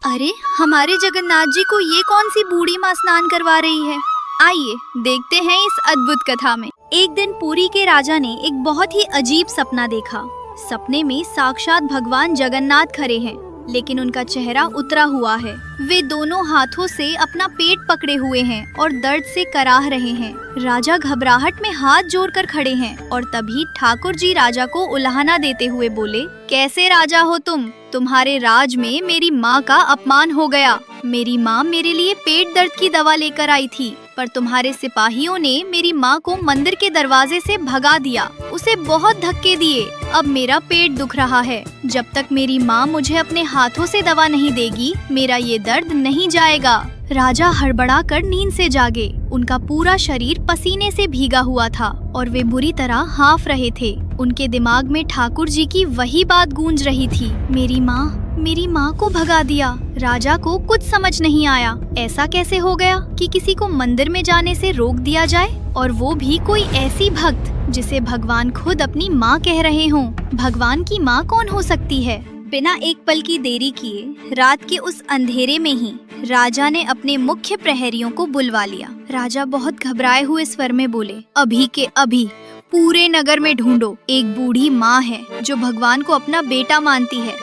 अरे हमारे जगन्नाथ जी को ये कौन सी बूढ़ी माँ स्नान करवा रही है। आइए देखते हैं इस अद्भुत कथा में। एक दिन पुरी के राजा ने एक बहुत ही अजीब सपना देखा। सपने में साक्षात भगवान जगन्नाथ खड़े हैं, लेकिन उनका चेहरा उतरा हुआ है। वे दोनों हाथों से अपना पेट पकड़े हुए हैं और दर्द से कराह रहे हैं। राजा घबराहट में हाथ जोड़कर खड़े हैं और तभी ठाकुर जी राजा को उलाहना देते हुए बोले, कैसे राजा हो तुम? तुम्हारे राज में मेरी माँ का अपमान हो गया। मेरी माँ मेरे लिए पेट दर्द की दवा लेकर आई थी, पर तुम्हारे सिपाहियों ने मेरी माँ को मंदिर के दरवाजे से भगा दिया, उसे बहुत धक्के दिए। अब मेरा पेट दुख रहा है। जब तक मेरी माँ मुझे अपने हाथों से दवा नहीं देगी, मेरा ये दर्द नहीं जाएगा। राजा हड़बड़ा कर नींद से जागे। उनका पूरा शरीर पसीने से भीगा हुआ था और वे बुरी तरह हांफ रहे थे। उनके दिमाग में ठाकुर जी की वही बात गूंज रही थी, मेरी माँ को भगा दिया। राजा को कुछ समझ नहीं आया, ऐसा कैसे हो गया कि किसी को मंदिर में जाने से रोक दिया जाए, और वो भी कोई ऐसी भक्त जिसे भगवान खुद अपनी माँ कह रहे हों। भगवान की माँ कौन हो सकती है? बिना एक पल की देरी किए रात के उस अंधेरे में ही राजा ने अपने मुख्य प्रहरियों को बुलवा लिया। राजा बहुत घबराए हुए स्वर में बोले, अभी के अभी पूरे नगर में ढूंढो। एक बूढ़ी माँ है जो भगवान को अपना बेटा मानती है।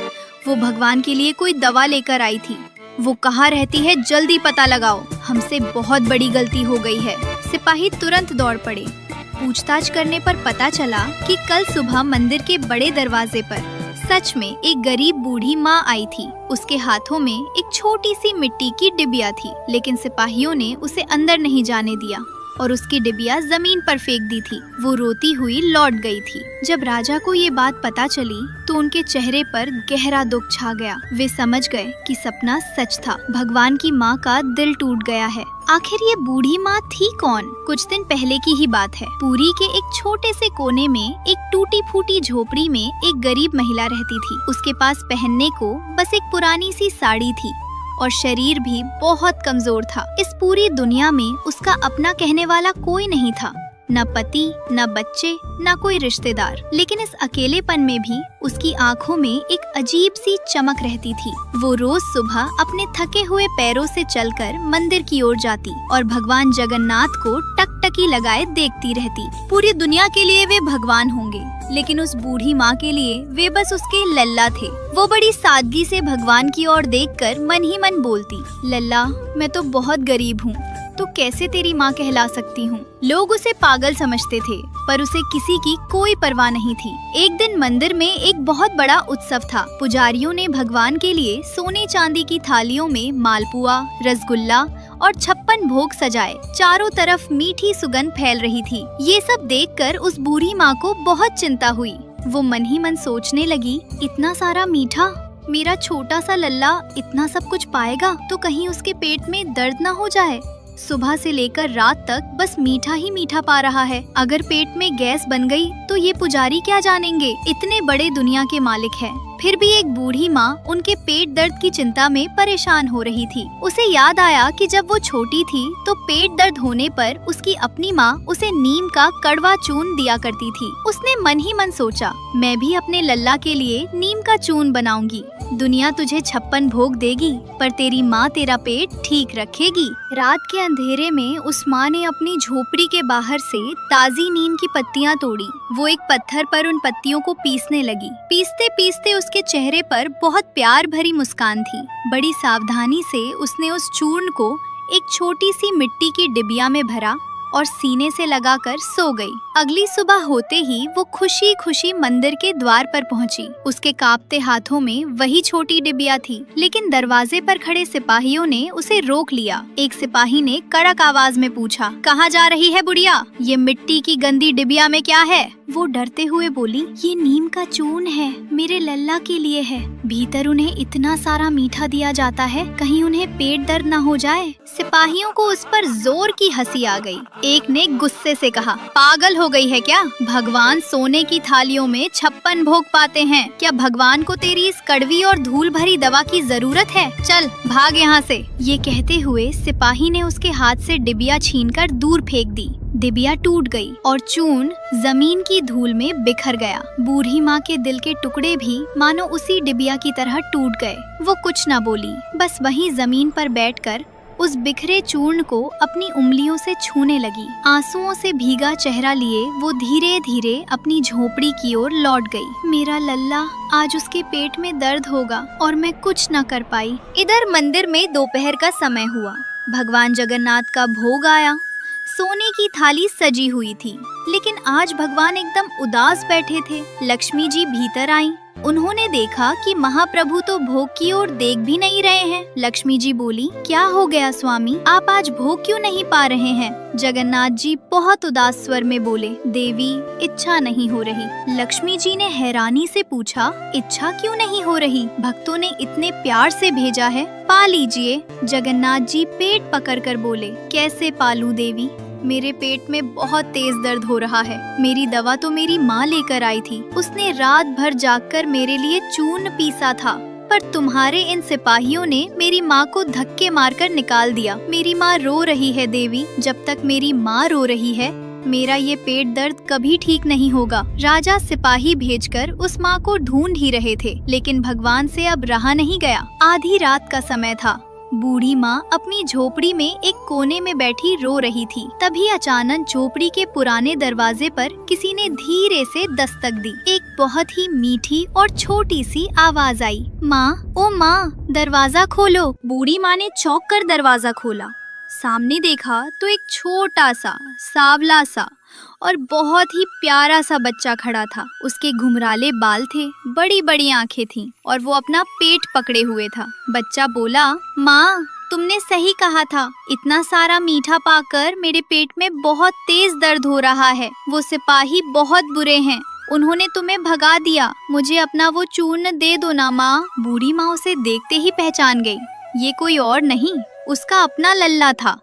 वो भगवान के लिए कोई दवा लेकर आई थी। वो कहाँ रहती है, जल्दी पता लगाओ। हमसे बहुत बड़ी गलती हो गई है। सिपाही तुरंत दौड़ पड़े। पूछताछ करने पर पता चला कि कल सुबह मंदिर के बड़े दरवाजे पर सच में एक गरीब बूढ़ी माँ आई थी। उसके हाथों में एक छोटी सी मिट्टी की डिबिया थी, लेकिन सिपाहियों ने उसे अंदर नहीं जाने दिया और उसकी डिबिया जमीन पर फेंक दी थी। वो रोती हुई लौट गई थी। जब राजा को ये बात पता चली तो उनके चेहरे पर गहरा दुख छा गया। वे समझ गए कि सपना सच था। भगवान की माँ का दिल टूट गया है। आखिर ये बूढ़ी माँ थी कौन? कुछ दिन पहले की ही बात है। पुरी के एक छोटे से कोने में एक टूटी फूटी झोपड़ी में एक गरीब महिला रहती थी। उसके पास पहनने को बस एक पुरानी सी साड़ी थी और शरीर भी बहुत कमजोर था। इस पूरी दुनिया में उसका अपना कहने वाला कोई नहीं था, न पति, न बच्चे, न कोई रिश्तेदार। लेकिन इस अकेलेपन में भी उसकी आंखों में एक अजीब सी चमक रहती थी। वो रोज सुबह अपने थके हुए पैरों से चलकर मंदिर की ओर जाती और भगवान जगन्नाथ को टकटकी लगाए देखती रहती। पूरी दुनिया के लिए वे भगवान होंगे, लेकिन उस बूढ़ी माँ के लिए वे बस उसके लल्ला थे। वो बड़ी सादगी से भगवान की ओर देखकर मन ही मन बोलती, लल्ला, मैं तो बहुत गरीब हूँ, तो कैसे तेरी माँ कहला सकती हूँ। लोग उसे पागल समझते थे, पर उसे किसी की कोई परवाह नहीं थी। एक दिन मंदिर में एक बहुत बड़ा उत्सव था। पुजारियों ने भगवान के लिए सोने चांदी की थालियों में मालपुआ, रसगुल्ला और 56 भोग सजाए। चारों तरफ मीठी सुगंध फैल रही थी। ये सब देखकर उस बूढ़ी माँ को बहुत चिंता हुई। वो मन ही मन सोचने लगी, इतना सारा मीठा, मेरा छोटा सा लल्ला इतना सब कुछ पाएगा तो कहीं उसके पेट में दर्द न हो जाए। सुबह से लेकर रात तक बस मीठा ही मीठा पा रहा है। अगर पेट में गैस बन गई तो ये पुजारी क्या जानेंगे, इतने बड़े दुनिया के मालिक है। फिर भी एक बूढ़ी माँ उनके पेट दर्द की चिंता में परेशान हो रही थी। उसे याद आया कि जब वो छोटी थी तो पेट दर्द होने पर उसकी अपनी माँ उसे नीम का कड़वा चूर्ण दिया करती थी। उसने मन ही मन सोचा, मैं भी अपने लल्ला के लिए नीम का चूर्ण बनाऊंगी। दुनिया तुझे 56 भोग देगी, पर तेरी माँ तेरा पेट ठीक रखेगी। रात के अंधेरे में उस माँ ने अपनी झोपड़ी के बाहर से ताजी नीम की पत्तियाँ तोड़ी। वो एक पत्थर पर उन पत्तियों को पीसने लगी। पीसते पीसते उसके चेहरे पर बहुत प्यार भरी मुस्कान थी। बड़ी सावधानी से उसने उस चूर्ण को एक छोटी सी मिट्टी की डिबिया में भरा और सीने से लगाकर सो गई। अगली सुबह होते ही वो खुशी खुशी मंदिर के द्वार पर पहुंची। उसके कांपते हाथों में वही छोटी डिबिया थी, लेकिन दरवाजे पर खड़े सिपाहियों ने उसे रोक लिया। एक सिपाही ने कड़क आवाज में पूछा, कहाँ जा रही है बुढ़िया? ये मिट्टी की गंदी डिबिया में क्या है? वो डरते हुए बोली, ये नीम का चूर्ण है, मेरे लल्ला के लिए है। भीतर उन्हें इतना सारा मीठा दिया जाता है, कहीं उन्हें पेट दर्द न हो जाए। सिपाहियों को उस पर जोर की हंसी आ गई। एक ने गुस्से से कहा, पागल हो गई है क्या? भगवान सोने की थालियों में 56 भोग पाते हैं। क्या भगवान को तेरी इस कड़वी और धूल भरी दवा की जरूरत है? चल भाग यहाँ से। ये कहते हुए सिपाही ने उसके हाथ से डिबिया छीनकर दूर फेंक दी। डिबिया टूट गई और चूर्ण जमीन की धूल में बिखर गया। बूढ़ी माँ के दिल के टुकड़े भी मानो उसी डिबिया की तरह टूट गए। वो कुछ न बोली, बस वहीं जमीन पर बैठकर उस बिखरे चूर्ण को अपनी उंगलियों से छूने लगी। आंसुओं से भीगा चेहरा लिए वो धीरे धीरे अपनी झोपड़ी की ओर लौट गई। मेरा लल्ला, आज उसके पेट में दर्द होगा और मैं कुछ न कर पाई। इधर मंदिर में दोपहर का समय हुआ। भगवान जगन्नाथ का भोग आया। सोने की थाली सजी हुई थी, लेकिन आज भगवान एकदम उदास बैठे थे। लक्ष्मी जी भीतर आईं। उन्होंने देखा कि महाप्रभु तो भोग की ओर देख भी नहीं रहे हैं। लक्ष्मी जी बोली, क्या हो गया स्वामी, आप आज भोग क्यों नहीं पा रहे हैं? जगन्नाथ जी बहुत उदास स्वर में बोले, देवी, इच्छा नहीं हो रही। लक्ष्मी जी ने हैरानी से पूछा, इच्छा क्यों नहीं हो रही? भक्तों ने इतने प्यार से भेजा है, पा लीजिए। जगन्नाथ जी पेट पकड़कर बोले, कैसे पालूं देवी, मेरे पेट में बहुत तेज दर्द हो रहा है। मेरी दवा तो मेरी माँ लेकर आई थी। उसने रात भर जागकर मेरे लिए चूर्ण पीसा था, पर तुम्हारे इन सिपाहियों ने मेरी माँ को धक्के मारकर निकाल दिया। मेरी माँ रो रही है देवी। जब तक मेरी माँ रो रही है, मेरा ये पेट दर्द कभी ठीक नहीं होगा। राजा सिपाही भेजकर उस माँ को ढूंढ ही रहे थे, लेकिन भगवान से अब रहा नहीं गया। आधी रात का समय था। बूढ़ी माँ अपनी झोपड़ी में एक कोने में बैठी रो रही थी। तभी अचानक झोपड़ी के पुराने दरवाजे पर किसी ने धीरे से दस्तक दी। एक बहुत ही मीठी और छोटी सी आवाज आई, माँ, ओ माँ, दरवाजा खोलो। बूढ़ी माँ ने चौंक कर दरवाजा खोला। सामने देखा तो एक छोटा सा, सांवला सा और बहुत ही प्यारा सा बच्चा खड़ा था। उसके घुंघराले बाल थे, बड़ी बड़ी आंखें थीं और वो अपना पेट पकड़े हुए था। बच्चा बोला, माँ, तुमने सही कहा था। इतना सारा मीठा पाकर मेरे पेट में बहुत तेज दर्द हो रहा है। वो सिपाही बहुत बुरे हैं, उन्होंने तुम्हें भगा दिया। मुझे अपना वो चूर्ण दे दो ना माँ। बूढ़ी माँ उसे देखते ही पहचान गई। ये कोई और नहीं, उसका अपना लल्ला था।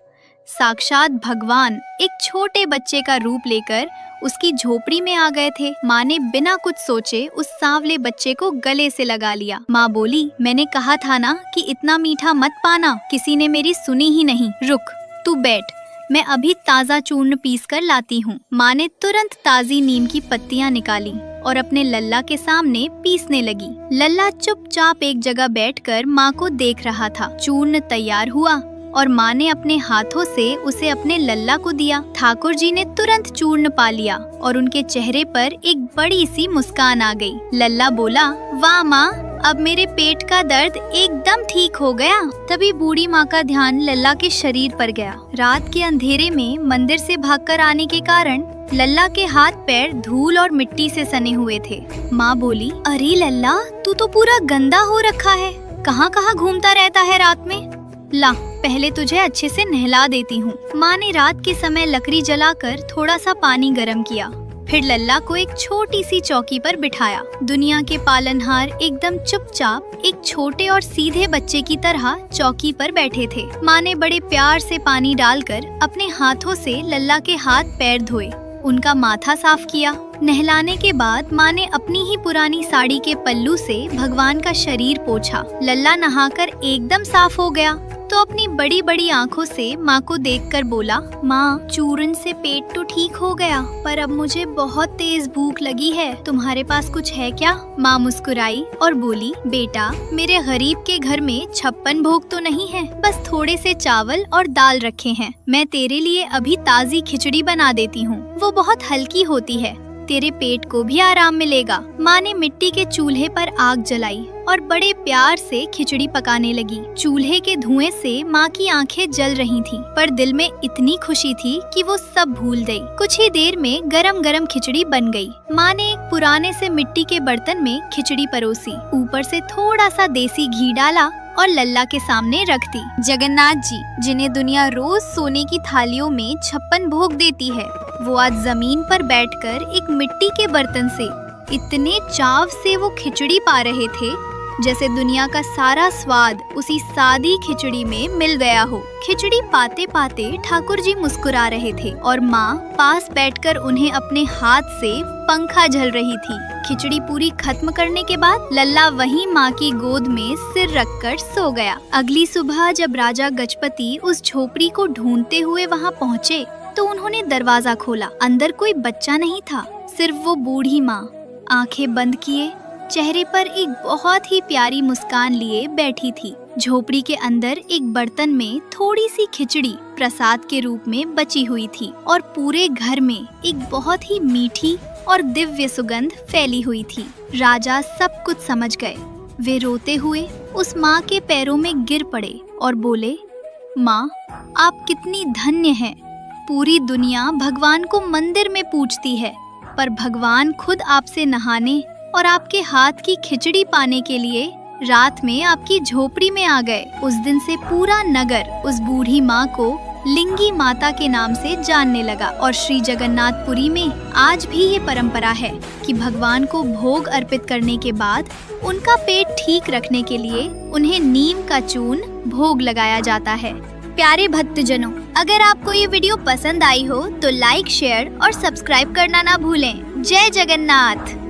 साक्षात भगवान एक छोटे बच्चे का रूप लेकर उसकी झोपड़ी में आ गए थे। माँ ने बिना कुछ सोचे उस सांवले बच्चे को गले से लगा लिया। माँ बोली, मैंने कहा था ना कि इतना मीठा मत पाना। किसी ने मेरी सुनी ही नहीं। रुक, तू बैठ, मैं अभी ताज़ा चूर्ण पीस कर लाती हूँ। माँ ने तुरंत ताज़ी नीम की पत्तियाँ निकाली और अपने लल्ला के सामने पीसने लगी। लल्ला चुपचाप एक जगह बैठकर माँ को देख रहा था। चूर्ण तैयार हुआ और माँ ने अपने हाथों से उसे अपने लल्ला को दिया। ठाकुर जी ने तुरंत चूर्ण पा लिया और उनके चेहरे पर एक बड़ी सी मुस्कान आ गई। लल्ला बोला, वाह माँ, अब मेरे पेट का दर्द एकदम ठीक हो गया। तभी बूढ़ी माँ का ध्यान लल्ला के शरीर पर गया। रात के अंधेरे में मंदिर से भागकर आने के कारण लल्ला के हाथ पैर धूल और मिट्टी से सने हुए थे। माँ बोली, अरे लल्ला, तू तो पूरा गंदा हो रखा है। कहाँ कहाँ घूमता रहता है रात में? ला, पहले तुझे अच्छे से नहला देती हूँ। माँ ने रात के समय लकड़ी जलाकर थोड़ा सा पानी गर्म किया, फिर लल्ला को एक छोटी सी चौकी पर बिठाया। दुनिया के पालनहार एकदम चुपचाप एक छोटे और सीधे बच्चे की तरह चौकी पर बैठे थे। माँ ने बड़े प्यार से पानी डालकर अपने हाथों से लल्ला के हाथ पैर धोए, उनका माथा साफ किया। नहलाने के बाद माँ ने अपनी ही पुरानी साड़ी के पल्लू से भगवान का शरीर पोंछा। लल्ला नहाकर एकदम साफ हो गया तो अपनी बड़ी बड़ी आंखों से माँ को देखकर बोला, माँ, चूर्ण से पेट तो ठीक हो गया, पर अब मुझे बहुत तेज भूख लगी है। तुम्हारे पास कुछ है क्या? माँ मुस्कुराई और बोली, बेटा, मेरे गरीब के घर में 56 भोग तो नहीं है, बस थोड़े से चावल और दाल रखे हैं। मैं तेरे लिए अभी ताज़ी खिचड़ी बना देती हूँ, वो बहुत हल्की होती है, तेरे पेट को भी आराम मिलेगा। माँ ने मिट्टी के चूल्हे पर आग जलाई और बड़े प्यार से खिचड़ी पकाने लगी। चूल्हे के धुएं से माँ की आंखें जल रही थीं, पर दिल में इतनी खुशी थी कि वो सब भूल गई। कुछ ही देर में गरम गरम खिचड़ी बन गई। माँ ने एक पुराने से मिट्टी के बर्तन में खिचड़ी परोसी, ऊपर से थोड़ा सा देसी घी डाला और लल्ला के सामने रख दी। जगन्नाथ जी, जिन्हें दुनिया रोज सोने की थालियों में 56 भोग देती है, वो आज जमीन पर बैठकर एक मिट्टी के बर्तन से इतने चाव से वो खिचड़ी पा रहे थे जैसे दुनिया का सारा स्वाद उसी सादी खिचड़ी में मिल गया हो। खिचड़ी पाते पाते ठाकुर जी मुस्कुरा रहे थे और माँ पास बैठकर उन्हें अपने हाथ से पंखा झल रही थी। खिचड़ी पूरी खत्म करने के बाद लल्ला वहीं माँ की गोद में सिर रखकर सो गया। अगली सुबह जब राजा गजपति उस झोपड़ी को ढूंढते हुए वहाँ पहुँचे तो उन्होंने दरवाजा खोला। अंदर कोई बच्चा नहीं था, सिर्फ वो बूढ़ी माँ। आंखें बंद किए, चेहरे पर एक बहुत ही प्यारी मुस्कान लिए बैठी थी। झोपड़ी के अंदर एक बर्तन में थोड़ी सी खिचड़ी प्रसाद के रूप में बची हुई थी और पूरे घर में एक बहुत ही मीठी और दिव्य सुगंध फैली हुई थी। राजा सब कुछ समझ गए। वे रोते हुए उस माँ के पैरों में गिर पड़े और बोले, माँ, आप कितनी धन्य हैं। पूरी दुनिया भगवान को मंदिर में पूजती है, पर भगवान खुद आपसे नहाने और आपके हाथ की खिचड़ी पाने के लिए रात में आपकी झोपड़ी में आ गए। उस दिन से पूरा नगर उस बूढ़ी माँ को लिंगी माता के नाम से जानने लगा और श्री जगन्नाथपुरी में आज भी ये परंपरा है कि भगवान को भोग अर्पित करने के बाद उनका पेट ठीक रखने के लिए उन्हें नीम का चूर्ण भोग लगाया जाता है। प्यारे भक्तजनों, अगर आपको ये वीडियो पसंद आई हो तो लाइक, शेयर और सब्सक्राइब करना ना भूलें। जय जगन्नाथ।